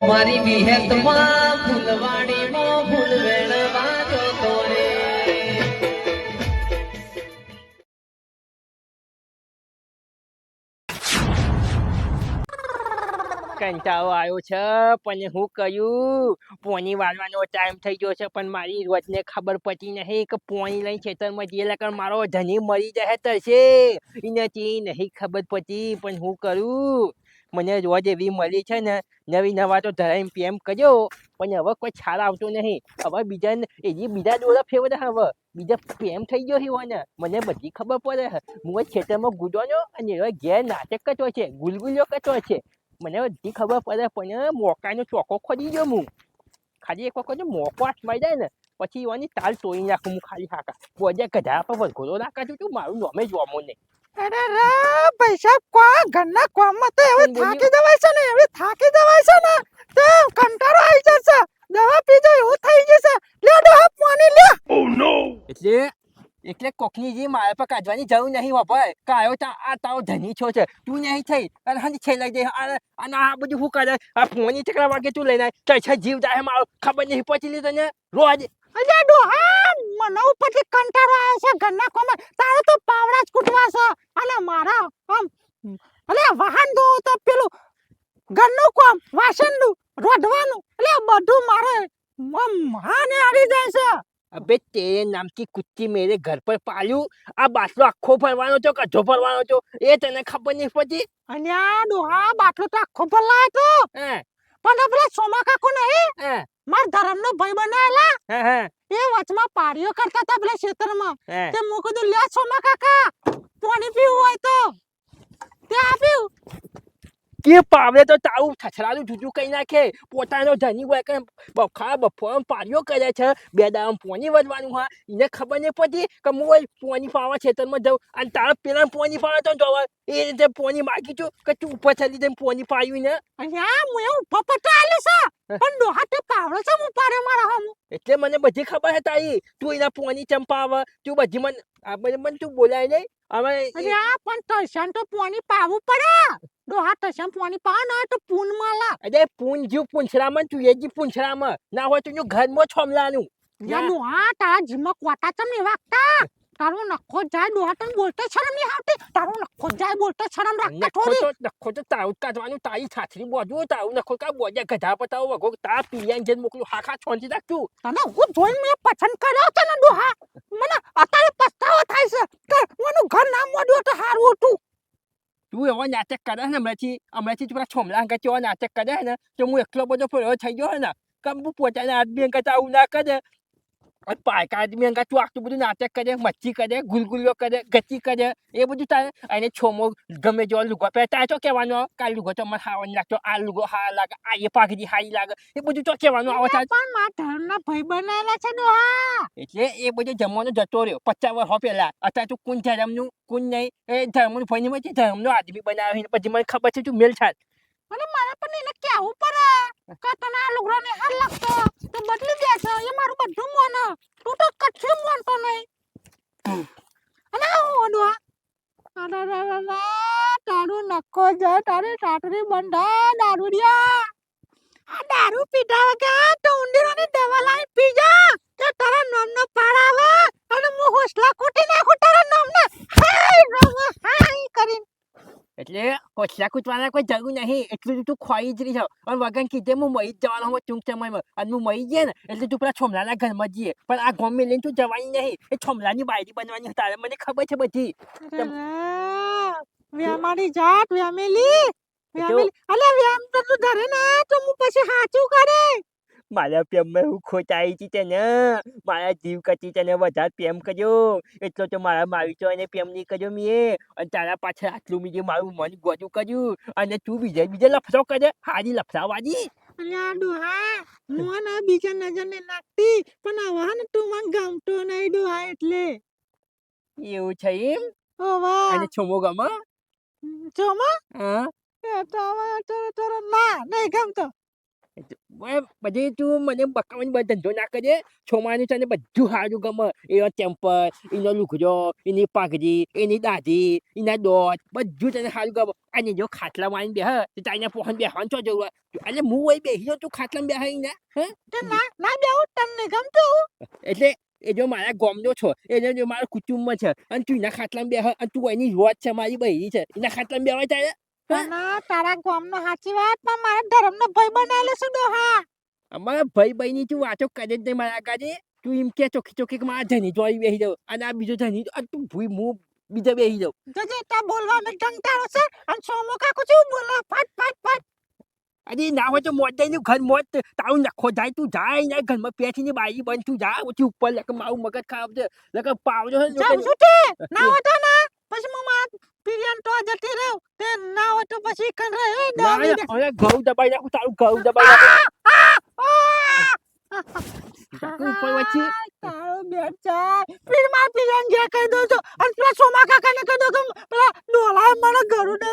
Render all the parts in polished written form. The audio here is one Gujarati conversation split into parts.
મારી વિહેતમાં ફૂલવાડીમાં ફૂલ વેણવા જતો રે. કંટાળો આવ્યો છે પણ હું કર્યું પોણી વાળવાનો ટાઈમ થઈ ગયો છે પણ મારી રોજને ખબર પડી નહીં કે પોણી લઈને ખેતરમાં જઈએ કારણ મારો ધણી મરી જાય તરશે એનાથી નહીં ખબર પડી પણ હું કરું મને રોજ એવી મળી છે ને નવી નવા તો ધરાઈને પ્રેમ કર્યો પણ હવે કોઈ છાર આવતો નહીં હવે બીજા એની બીજા દોરા ફેવરે હવે બીજા પ્રેમ થઈ ગયો હોય ને મને બધી ખબર પડે હું ખેતરમાં ગુડવાનો અને એવા ઘેર નાટક કરતો છે ગુલગુલિયો કરતો છે મને બધી ખબર પડે પણ મોકાનો ચોકો ખોદી ગયો હું ખાલી એક વખત મોકો હાથમાં જાય ને પછી એવાની તાલ તોડી નાખું હું ખાલી હાકા બોજે ગધા પર વરઘોડો નાખા તું મારું નોમે જોમો નહીં અરે રે પૈસા કો ઘરના કોમમાં તો એવી થાકી જવાય છે ને એવી થાકી જવાય છે ને તે કંટાળો આવી જશે દવા પીજો એવું થઈ જશે લે દવા પાણી લે એટલે કોકની જે મારા પર કાઢવાની જરૂર નહીં વાપર કાયો તા આ તારો ધની છો છે તું નહીં થઈ અને હંધી છેલ્લા દે અને આ બધું શું કરે આ ફોની ચકરા વાગે તું લઈને તૈછા જીવ જાય મારો ખબર નહીં પહોંચી લીધો ને રોજ અરે ડોહા મને ઉપરથી કંટાળો આવે છે ઘરના કોમમાં તારે તો પાવડા જ કૂટવા છે અને મારા આમ અલે વાહન દો તો પેલું ઘરનું કામ વાસણનું રોધવાનું એટલે બધું મારે આમ હાને આવી જાય છે અબે તેરે નામ કી કુત્તી મેરે ઘર પર પાલ્યું આ બાટલો આખો ભરવાનો છો કઢો ભરવાનો છો એ તને ખબર નહીં પડી અને આ ડોહા બાટલો તો આખો ભરલાય તો હે પણ પેલા સોમા કાકો નહીં હે માર ધરમનો ભાઈ બનાયેલા હે હે એ વચમાં પાડીઓ કરતા હતા પેલા ખેતરમાં હે તે મું કીધું લે સોમા કાકા પાણી પીવું હોય તો તે આપ્યું કે પાવલે તો તારું છછરાલું જુજુ કઈ નાખે પોતાનો ધની હોય કે બખા બફોર પાડ્યો કરે છે બે દામ પોની વધવાનું હા એને ખબર નહીં પડી કે હું પોની પાવા ખેતરમાં જાઉં અને તારા પેલા પોની પાવા તો જવા એ રીતે પોની માગી છું કે તું ઉપર ચડી જઈને પોની પાડ્યું ને અહીંયા હું એવું પપટા આલે છે પણ ડોહા તે પાવડો છે હું પાડે મારા હમ એટલે મને બધી ખબર છે તારી તું એના પોની ચંપાવ તું બધી મને તું બોલાય નહીં હવે અરે આ પણ તૈસાન તો પાણી પાવું પડે ડોહા તૈસાન પાણી પા ના તો પૂન માલા અરે પૂન જીવ પૂંછડામાં તું એ જીવ પૂંછડામાં ના હોય તો ઘરમાં છોમલાનું યા ડોહા તારા જીમાં કોટા ચમ નહીં વાગતા તારો નખો જાય ડોહા તને બોલતો શરમ નહીં આવતી તારો નખો જાય બોલતો શરમ રાખતા થોડી નખો તો તારું કાઢવાનું તારી છાછરી બોજવું તારું નખો કા બોજે ગધા પતાવો વગો તાર પિયાન જેન મોકલું હાખા છોંચી રાખતું તને હું જોઈને મેં પસંદ કર્યો છે ને ડોહા મને અત્યારે પસ્તાવો થાય છે કે મને ઘર ના મોડ્યો તો હારું હતું તું એવો નાટક કરે ને હમણાંથી તું પેલા છોમલા અંગે એવો નાટક કરે ને તો હું એટલો બધો ફેરો થઈ ગયો ને કે હું પોતાના આદમી અંગે આવું ના કરે પાયકા આદમી અંગા તું આટલું બધું નાટક કરે મચ્છી કરે ગુલગુલિયો કરે ગતિ કરે એ બધું તારે અને છોમો ગમે જેવો લુગો પહેરતા તો કહેવાનો કે આ લુગો તો મને હાવાની લાગતો આ લુગો હા લાગે આ એ પાઘડી હારી લાગે એ બધું તો કહેવાનું આવે થાય પણ મારા ધર્મના ભાઈ બનાયેલા છે ડોહા એટલે એ બધો જમવાનો જતો રહ્યો 50 વર્ષ પહેલા અત્યારે તું કોણ ધર્મનું કોણ નહીં એ ધર્મનું ભાઈ નહીં ધર્મનો આદમી બનાવે પછી મને ખબર છે તું મેલ છાત અને મારે પણ એને કેવું પડે કે તને આ લુગડો ને હાલ લાગતો તો બદલી દે છે એ મારું બધું મોન તું તો કચ્છું મોનતો નહીં અને હું ડોહા તારું નક્કો છે તારી ટાટરી બંધા દારૂડિયા આ દારૂ પીધા વગર તો ઉંદીરાની દવા લાવી પી જા કે તારા નામનો પાડ આવે અને હું હોસલા કૂટી નાખું તારા નામને હાય રવા હાય કરીને એટલે હોશિયા કૂટવાના કોઈ જરૂર નહીં એટલું તું ખોઈ જ રહી છે અને વગર કીધે હું મરી જ જવાનો હોય ટૂંક સમયમાં અને હું મરી જઈએ ને એટલે તું પેલા છોમલાના ઘરમાં જઈએ પણ આ ગોમ લઈને તું જવાની નહીં એ છોમલાની બાયડી બનવાની તારે મને ખબર છે બધી વ્યામારી જાત વ્યામેલી અલે વ્યામ તો તું ધરે ને તો હું પછી હાચું કરે મારા પ્રેમમાં હું ખોટાઈ હતી તેને મારા જીવ કરતી તેને વધારે પ્રેમ કર્યો એટલો તો મારા મારી તો એને પ્રેમ નહીં કર્યો મેં અને તારા પાછળ આટલું બીજે મારું મન ગોજું કર્યું અને તું બીજે લફરો કરે હારી લફરાવાજી અલ્યા ડોહા હું ના બીજા નજર ને નાખતી પણ આવા ને તું મને ગમતો નહીં ડોહા એટલે એવું છે એમ ઓ વાહ અને છોમો ગમે ચોમા હા એ તો હવે ના નહીં ગમતો બધી તું મને બકાવાની બધો ધંધો ના કરે. છોમાનું તને બધું સારું ગમે. એનો ચેમ્પર, એનો લુગડો, એની પાઘડી, એની દાઢી, એના દોત, બધું તને સારું ગમે. અને જો ખાટલા મારીને બેહ તો તાઈને પોહન બેહવાનું છો જવું એટલે હું અહીં બેસી જાઉં તું ખાટલામાં બેહાઈને હે તે ના બેહું તમને ગમતું એટલે એ જો મારા ગામનો છો એને જો મારા કુટુંબમાં છે અને તું એના ખાટલામાં બેહ અને તું એની રોજ છે મારી બહેરી છે એના ખાટલામાં બેવાય તારે પણ તારા ગામનો સાચી વાત પણ મારા ધર્મનો ભય બનાવેલો છે ડોહા અમારા ભાઈ બહેની તું વાતો કરે જ નહીં મારા આગળ તું એમ કે ચોખ્ખી ચોખ્ખી કે મારા ધની જોઈ બેસી જાઉં અને આ બીજો ધની તું ભૂઈ હું બીજા બેસી જાઉં જજે તા બોલવા મે ટંટાળો છે અને સોમો કાકુ શું બોલે ફટ ફટ ફટ અરે ના હોય તો મોત દઈને ઘર મોત તારું નખો જાય તું જાય ને ઘરમાં પેઠીને બાઈ બંધ તું જા પછી ઉપર લકે મારું મગજ ખરાબ છે લકે પાવજો છે જાવ છું તે ના હોતો ના પછી હું મારા પિરિયન તો જતી રહ્યો તે ના હોય તો પછી કન રહે એ ડામી દે હવે ઘઉં દબાઈ નાખું તારું ઘઉં દબાઈ નાખું ઉપર વચ્ચે તારો બેટા પીર માં પિરિયન જે કહી દો છો અને પેલા સોમા કાકાને કહી દો કે પેલા ડોલા મને ઘરું દે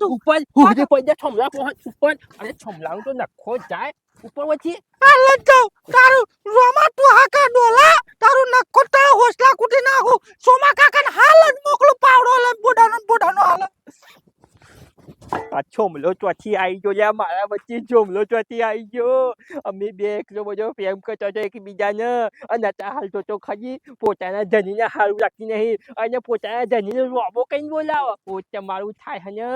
ઉપર હુજે પૈદા છમલા પહોંચ ઉપર અને છમલાનું તો નખો જાય ઉપર વચ્ચે હાલ તો તારું રોમા તું હાકા ડોલા તારું નખો તારો હોસલા કુટી નાખું સોમા કાકાને હાલ જ મોકલું પાવડો લે બોડાનો હાલ આ છોમલો ચોથી આવી ગયો લ્યા મારા વચ્ચે છોમલો ચોથી આવી ગયો અમે બે એકલો બધો પ્રેમ કરતો હતો એકબીજાને અને અત્યારે હાલ તો ખરી પોતાના ધનીને સારું લાગતી નહીં અને પોતાના ધનીને રોબો કઈ બોલાવો પોતે મારું થાય હે ને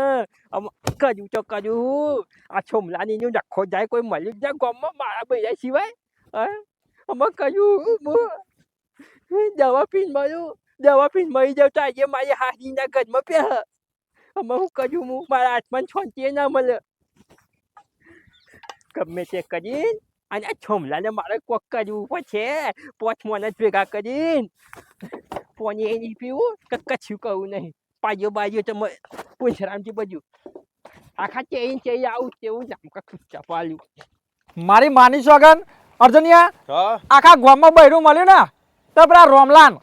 કર્યું તો કર્યું આ છોમલાની નખો જાય કોઈ મળ્યું જ ના ગામમાં મારા ભાઈ સિવાય અમે કર્યું દવા પીને મરી જાવ તો આજે મારી હાથીના ઘરમાં પહે અમે શું કર્યું હું મારા હાથમાં છોંચીએ ના મળે ગમે તે કરીને અને આ છોમલાને મારે કોક કરવું પડશે પોચ મને જ ભેગા કરીને પોની એ નહીં પીવું કે કચ્છું કહું નહીં પાજો બાજો તો પૂંછરામથી બધું આખા ચેઈ આવું તેવું નામ ખુચ્ચા પાલ્યું મારી માની સોગન અર્જુનિયા આખા ગામમાં બૈરું મળ્યું ને તો પેલા રોમલાન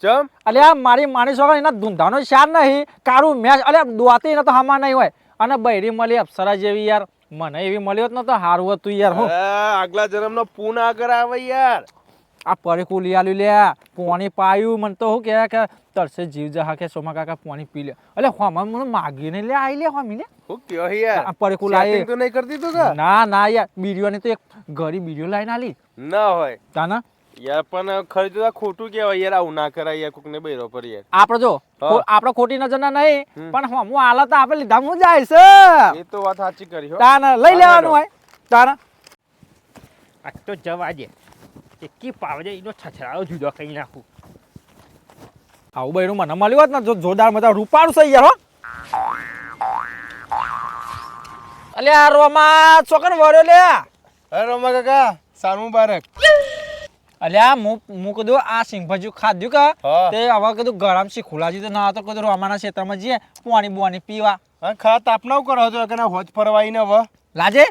ચમ અલ્યા મારી માની સોગન એના ધૂંધાનો શાર નહીં કારું મેચ અલ્યા દોતી એને તો હમા નહીં હોય અને બૈરી મળી અપ્સરા જેવી યાર મને એવી મળ્યો જ નતો હારું હતું યાર હું આગલા જન્મનો પૂન આગળ આવે યાર આ પરેકું લઈ આલ્યું લ્યા પોણી પાયું મને તો શું કહેવાય કે તરસે જીવ જહા કે સોમા કાકા પોણી પી લે એટલે હોમાં મને માગીને લે આવી લે હોમી ને હું કયો યાર પરેકું લાવી તો નહીં કરતી તું કા ના યાર બીડીઓની તો એક ગરી બીડીઓ લાઈને આલી ના હોય તાના યાર પણ ખરીદવા ખોટું કેવાય યાર આવું ના કરાય યાર કોકને બૈરો પર યાર આપડે જો આપડે ખોટી નજર ના નહીં પણ હું હાલત આપડે લીધા હું જાય છે એ તો વાત સાચી કરી હો તાના લઈ લેવાનું હોય તાના આ તો જવા દે એકી પાવડે એનો છછરાવો જુદો કરી નાખું આવું બૈરું મને મળ્યું હોત ને જો જોરદાર મજા રૂપાળું છે યાર હો અલ્યા રોમા ચોકન વળ્યો લે અરે રોમા કાકા સારું મુબારક અલ્યા હું કીધું આ સિંગભાજી ખાધ્યું કે તે હવે કીધું ગરમ શીખુલાજી તો ના તો કીધું રોમાના ક્ષેત્રમાં જઈએ પાણી બોણી પીવા હા ખા તાપના કરો છો કે હોજ ફરવાઈ ને હવે લાજે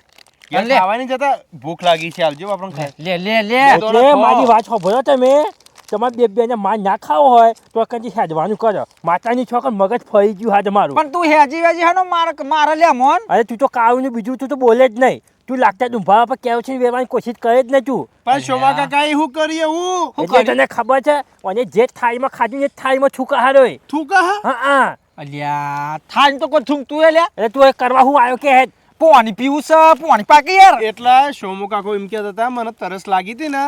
ખાવાની જતા ભૂખ લાગી છે આવજો આપણે ખાય લે એટલે મારી વાત સાંભળો તમે તમારે બેને માર ના ખાવો હોય તો કંઈ હેડવાનું કરો માતાની છોકર મગજ ફરી ગયું હાથ મારું પણ તું હેજી વેજી હાનો મારે લે મોન અરે તું તો કાવ્યું બીજું તું તો બોલે જ નહીં તું લાગતા ડુંભાવા પર કેવું છે વેવાની કોશિશ કરે જ નહીં તું પણ શોભા કાકા એ શું કરીએ હું એટલે તને ખબર છે અને જે થાળીમાં ખાધું એ થાળીમાં છૂકા હારો થૂકા હા અલ્યા થાન તો કોઈ થૂંકતું લે એટલે તું એ કરવા હું આવ્યો કે હેડ પાણી પીવું છે પાણી પાકી યાર એટલા સોમુ કાકો એમ કહેતા હતા મને તરસ લાગી હતી ને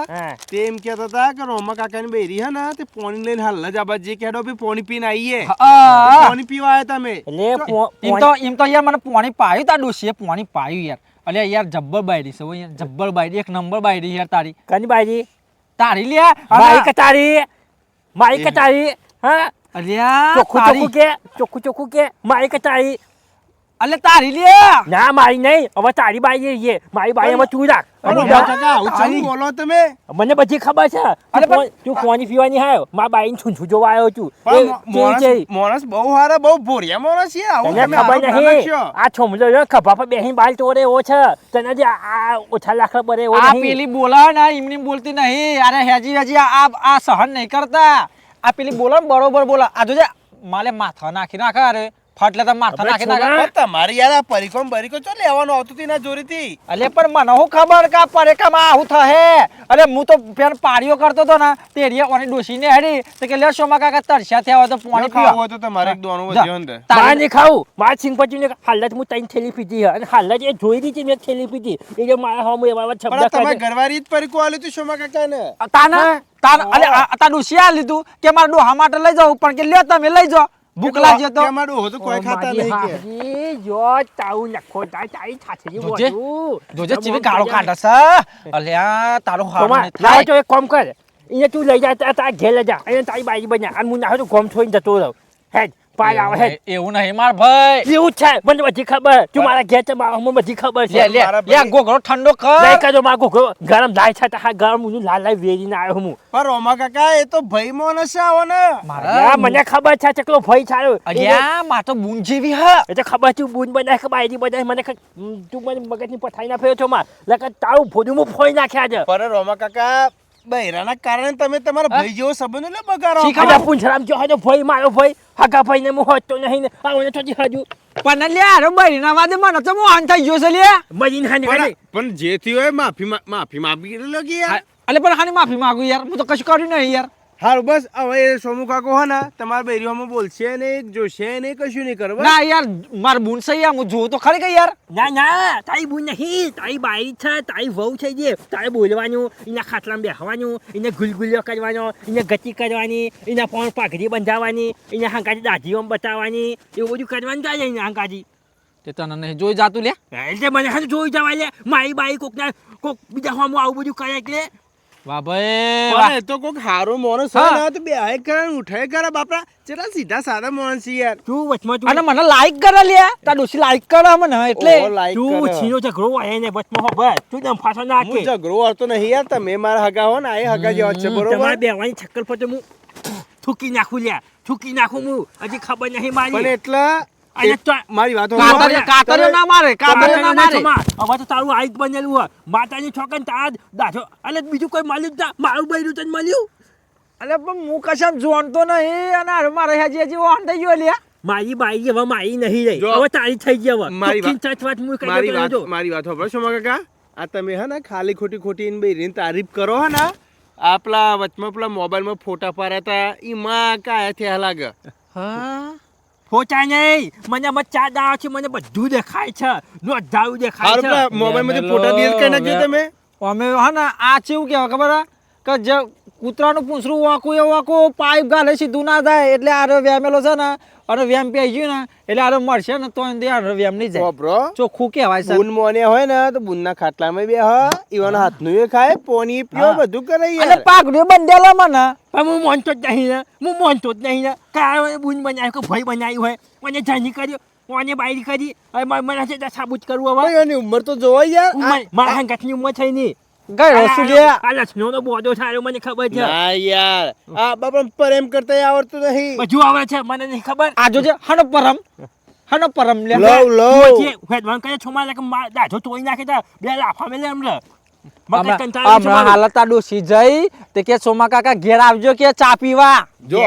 તે એમ કહેતા હતા કે રોમા કાકાની બેરી હે ને તે પાણી લઈને હાલ જ આબા જે કેડો બી પાણી પીને આવીએ પાણી પીવા આવ્યા તમે એટલે એમ તો યાર મને પાણી પાયું તા ડોશીએ પાણી પાયું યાર અલ્યા યાર જબ્બર બાયડી છે યાર જબ્બર બાયડી એક નંબર બાયડી યાર તારી કની બાજી તારી લે મારી કટારી હા અલ્યા ચોખ્ખું કે મારી કટારી અલે તારી લે ના મારી નહીં હવે તારી બાઈ છે મારી બાઈમાં તું રાખ બોલો તમે મને બધી ખબર છે તું કોની પીવાની હાયો મારા બાઈને છૂંછું જોવા આવ્યો છું માણસ બહુ હારા બહુ ભોરિયા માણસ છે તને ખબર નહીં આ છોમલો ખભા પર બેહીને બાલ તોડે એવો છે તને જે આ ઓછા લાખ બરે એવો આ પેલી બોલા ને એમની બોલતી નહીં અરે હેજી આ સહન નહીં કરતા આ પેલી બોલો ને બરોબર બોલા આ જોજે માલે માથા નાખી નાખે અરે ફટ લેતા માથા નાખી નાખે પણ તમારી યાર આ પરિકોમ બરીકો ચો લેવાનો આવતું તી ના જોરીથી અલે પણ મને હું ખબર કે આ પરેકામાં આવું થહે અરે હું તો પેર પાડીઓ કરતો તો ને તેરીએ ઓની ડોસીને હેડી તો કે લે સોમા કાકા તરસ્યા થયા હોય તો પાણી ખાવું પીવા હોય તો તમારે એક દોણું વધ્યો અંદર મારે નહીં ખાવું મારા સિંગ પછી હાલત હું ત્રણ થેલી પીધી છે અને હાલત એ જોઈ દીધી મેં થેલી પીધી એ જે મારા હમ એવા પણ શબ્દ તમે કાઢે. ઘરવાળી જ પરિકો આલ્યું તું સોમા કાકાને તાના તાન અલે આ ડોસી આ લીધું કે મારા ડોહા માટે લઈ જાવ પણ કે લે તમે લઈ જાઓ ભૂખ લાગી તો કે અમારું હો તો કોઈ ખાતા નહીં કે હાજી, જો તારું નખો તારી છાછરી જોજે. બોલું. જોજે ચીવી ગાળો કાઢે છે અલ્યા તારો હાર તોમા, નહીં લાવ થાય તો એક કામ કર અહીંયા તું લઈ જા તારા ઘેર લઈ જા અહીંયા તારી બાજી બન્યા અને હું ના તો ગોમ છોડીને જતો રહું હેડ પાર આવે હેડ એવું નહીં માર ભાઈ એવું જ છે મને બધી ખબર તું મારા ઘેર છે મારા મને બધી ખબર છે લે લે લે ગોગળો ઠંડો લઈ કર કરજો મારા ઘોઘરો ગરમ લાય છે તો હા ગરમ હું લાલ લાલ વેરીને આવ્યો હું પણ રોમા કાકા એ તો ભાઈ મોન છે આવો ને યા, મને ખબર છે ચકલો ભઈ છાયો અલ્યા માર તો બૂન જેવી હ એ તો ખબર છે બૂન બનાય કે બાયરી બનાય મને તું મને મગજની પથાઈ ના ફેર્યો છો માં લગન તારું ભોજું હું ફોઈ નાખ્યા છે પણ રોમા કાકા બૈરાના કારણે તમે તમારા ભાઈ જેવો સંબંધ લે બગાડો શીખ આજા પૂંછરામ જો હજો ભઈ મારો ભઈ હગા ભઈ ને હું હોતો નહીં ને આવો તો હજુ પણ લે અરે બૈરીના વાદે મને તો મોહન થઈ ગયો છે લે મજીન હાને પણ જે થયું હોય માફી માગી લો કે યાર અલે પણ હાની માફી માંગુ યાર હું તો કશું કર્યું નહીં યાર હારું બસ હવે એ સોમુ કાકો હે ને તમારા બૈરીઓમાં બોલશે ને જોશે ને કશું નહીં કરે બસ ના યાર માર બૂન સહી યાર હું જોઉં તો ખરી કે યાર ના ના તારી બૂન નહીં તારી બાઈ છે તારી વહુ છે જે તારે બોલવાનું એના ખાટલામાં બેહવાનું એને ગુલગુલિયો કરવાનો એને ગતિ કરવાની એના પણ પાઘડી બંધાવવાની એના હાંકાજી દાઢીઓમાં બતાવવાની એવું બધું કરવાનું ચાલે એના હાંકાજી તે તને નહીં જોઈ જાતું લે એટલે મને હાલ જોઈ જવા લે મારી બાઈ કોક બીજા હોમો આવું બધું કરે એટલે વાહ ભાઈ પણ વાહ. એ તો કોક હારો માણસ હા. હોય ને તો બે આય કરે ને ઉઠાય કરે બાપરા ચેટલા સીધા સાદા માણસ છે યાર તું વચમાં અને તું મને લાઈક કરે લે તાર ડોસી લાઈક કરે મને એટલે ઓહો, like તું કરે. છીનો ઝઘડો હોય ને વચમાં હો બસ તું દમ ફાસો હું નાખે ઝઘડો વાળતો નહીં યાર તમે મારા હગા હો ને આ હગા જેવા જ છે તમારે બરોબર બેવાની છક્કર પર તો હું થૂકી નાખું લ્યા થૂકી નાખું હું હજી ખબર નહીં પણ મારી એટલા અને તો મારી વાત કાતરિયો ના મારે કાતરિયો ના મારે હવે તો તારું આઈક બનેલું હોય માતાની છોકન તાર દાઢો અને બીજું કોઈ મળ્યું જ ના મારું બૈરું તને મળ્યું અલે પણ હું કશામ જોણતો નહીં અને હારું મારે હજી હજી ઓન થઈ ગયો લે મારી બાઈ હવે મારી નહીં રહી જો, હવે તારી થઈ ગઈ હવે મારી ચોખ્ખી ચચવાટ હું કહી મારી દેતો વાત રહેજો. મારી વાત હોભળો સોમા કાકા આ તમે હે ને ખાલી ખોટી ને બેરીની તારીફ કરો હે ને આપલા વચમાં પેલા મોબાઈલમાં ફોટા પાડ્યા હતા ઈ માં કાયા થયા લાગે ફોટા નહીં મને મચ્ચા દાવ છે મને બધું દેખાય છે નોંધાયું દેખાય હારું છે પેલા મોબાઈલમાંથી ફોટા ડિલીટ કરી નાખજો તમે અમે હે ને આ ચેવું કેવા ખબર હે? કે જે કૂતરાનું પૂંછડું વાંકું એ વાંકું પાઇપ ગાલે સીધું ના થાય એટલે આરે વેમેલો છે ને અને વેમ પી ગયું ને એટલે આરે મળશે ને તો એને આરે વેમ નહીં જાય હોભળો ચોખ્ખું કહેવાય છે બુન મોને હોય ને તો બુનના ખાટલામાં બે હ ઈવન હાથનું એ ખાય પોની પીઓ હા. બધું કરે અને યાર પાઘડી બંધેલો મને પણ હું માનતો જ નહીં ને હું માનતો જ નહીં ને કાંઈ બુન બનાવ્યું કે ભાઈ બનાવ્યું હોય મને જાની કર્યો મને બાયરી કરી હવે મને છે સાબુત કરવું હવે ભાઈ એની ઉંમર તો જોવાય યાર મારા હંગાથની ઉંમર થઈ નહીં ગઈ રસું લે આ લક્ષ્મણનો બોધો થાય મને ખબર છે ના યાર આ બાપા પ્રેમ કરતા આવડતું નહીં બધું આવે છે મને નહીં ખબર આ જોજે હનો પરમ લે લવ લવ હેડવાન કરે છોમાં લાગે દાઢો તોડી નાખે તા બે લાફા મેલે એમ લે હમણાં હાલત આ ડોસી જઈ તે કે સોમા કાકા ઘેર આવજો કે ચા પીવા જો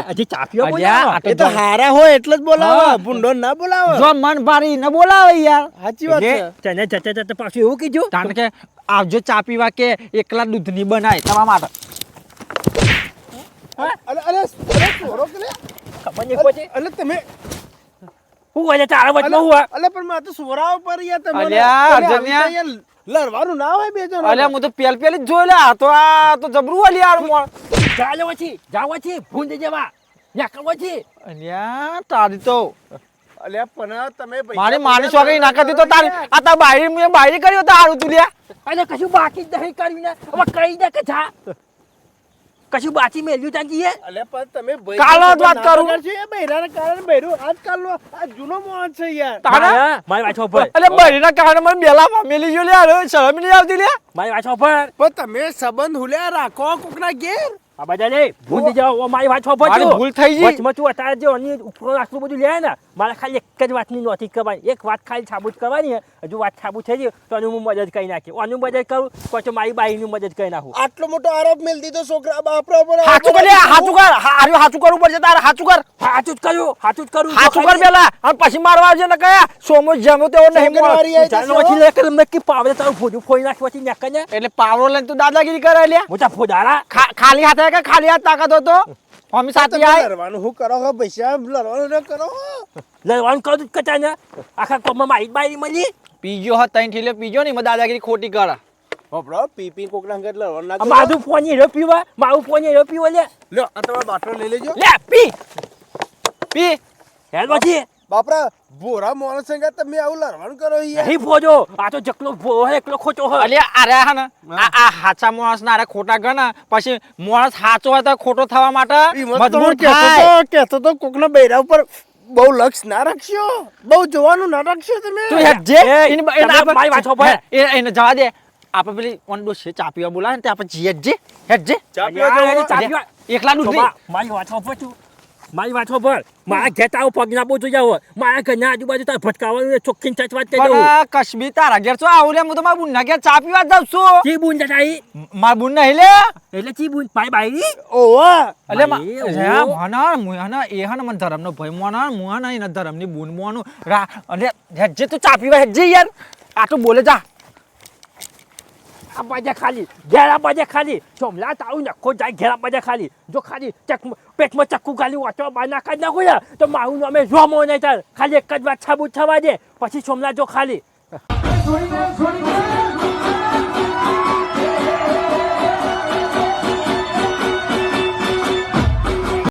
હજી ચાપીઓ અલ્યા, એ તો હારા હોય એટલે જ બોલાવે ભૂંડો ના બોલાવે જો મન ભારી ન બોલાવે યાર સાચી વાત છે તને જતા જતા પાછું એવું કીધું કારણ કે આવજો ચા પીવા કે એકલા દૂધની બનાય તમારા માટે અરે અરે છોરો કે લે. ખબર નહીં પછી અલે તમે હું હોય તારા વચમાં હું હોય અલે પણ માં તો સોરા ઉપર યાર તમે અલ્યા, અર્જુનિયા. લડવાનું ના હોય બે જણ અલ્યા હું તો પેલી જ જોઈ લે આ તો જબરું અલી યાર મોણ ચાલો પછી જાવ પછી ભૂંડ જવા યા પછી અલ્યા તારી તો અલ્યા પણ તમે પૈસા મારી માની છોકરી ના કરતી તો તારી આ તા બાયરી કર્યો તો હારું તું લ્યા અને કશું બાકી જ નહીં કર્યું ને હવે કહી દે કે જા કશું બાકી મેલ્યું ત્યાં જઈએ અલ્યા પણ તમે ભાઈ કાલો જ વાત કરું. એ બૈરાના કારણે બૈરું આજકાલનો આ જૂનો મોહન છે યાર તારા મારી વાંચો પર અલે બાયરીના કારણે મને બેલા ફામેલી જો લ્યા શરમ નહીં આવતી લ્યા મારી વાંચો પર પણ તમે સંબંધ હુલ્યા રાખો કોકના ઘેર આ બધા લે ભૂંડ જાઓ મારી વાંચો પર મારી ભૂલ થઈ ગઈ. વચમાં તું અત્યારે જો અન્ય ઉપર આટલું બધું લે ને મારે ખાલી એક જ વાતની નોટિસ કરવાની એક વાત ખાલી સાબુત કરવાની હજુ વાત સાબુ થઈ ગઈ તો આનું હું મદદ કરી નાખી આનું મદદ કરું પછી મારી બાઈની મદદ કરી નાખું આટલો મોટો આરોપ મેલ દીધો છોકરા બાપરા ઉપર હાચું કર લે, હાચું કર. હારું હાચું કરવું પડશે તારે, હાચું કર. હાચું જ કર્યું હાચું જ કરું હાચું કર પેલા અને પછી મારવા આવજે ને કયા સોમો જેમો તેવો નહીં મોળો. છોકરાવાળી આવી ચાલો જશે, પછી લે કે નક્કી પાવડે તારું ભોજું ફોઈ નાખી પછી નાખ ને એટલે પાવડો લઈને તું દાદાગીરી કરે લ્યા. મોટા ફોડારા ખાલી હાથે કે ખાલી હાથ તાકાત હતો અમે સાથે તમે આય. લડવાનું શું કરો છો પૈસા લડવાનું ન કરો લડવાનું કહું છું કચા ને આખા કોમમાં મારી બાઈ મળી પીજો હત તઈ ઠીલે પીજો ને એમાં દાદાગીરી ખોટી કરે. બાપરા પી કોકના ઘર લડવાનું ના કરો. મારું ફોન હીરો પીવા મારું ફોન હીરો પીવા લે લ્યો આ તમારો બાટલો લઈ લેજો લે પી પી હેલ પછી બાપરા બોરા માણસ સંગે તમે આવું લડવાનું કરો યાર નહીં ફોજો આ તો જકલો ભો હે એકલો ખોટો હે અલ્યા અરે હા ને આ હાચા માણસ ના અરે ખોટા ગણા પછી માણસ હાચો હોય તો ખોટો થવા માટે મજબૂર થાય. કહેતો તો કોકના બૈરા ઉપર બહુ લક્ષ ના રાખશો બહુ જોવાનું ના રાખશો તમે તું હેડજે એને તમે મારી વાતો પર. એને જવા દે આપણે પેલી ઓન છે ચા પીવા બોલાવે ને તે આપણે જીએ હેડજે હેડજે ચા ચાપ્યો એકલા નું નહીં. મારી વાતો પર તું મારી વાતો પર મારા ઘેર તારો પગ ના બોજો જાવ મારા ઘરના આજુબાજુ તાર ભટકાવાનું ચોખ્ખી ચચ વાત કરી દઉં પણ કશ્મીર તારા ઘેર છો આવું લે હું તો મારા બુનના ઘેર ચા પીવા જાઉં છું. ચી બુન જટાઈ મારા બુન નહીં લે એટલે ચી બુન મારી બાઈ ઓવા એટલે ભાઈ, ઓહો. મના એ હને મને ધર્મનો ભય મોના મુઆના એના ધર્મની બુન મોનું રા અને હેડજે તું ચા પીવા હેડજે યાર આટલું બોલે જા. આ બાજા ખાલી ઘેરા બાજા ખાલી સોમલા તારું નખો જાય ઘેરા બાજા ખાલી જો ખાલી પેટમાં ચક્કુ ખાલી વાંચવા બહાર નાખા જ નાખો ને તો મારું નામે રોમો નહીં તાર ખાલી એક જ વાત સાબુત થવા દે પછી સોમલા જો ખાલી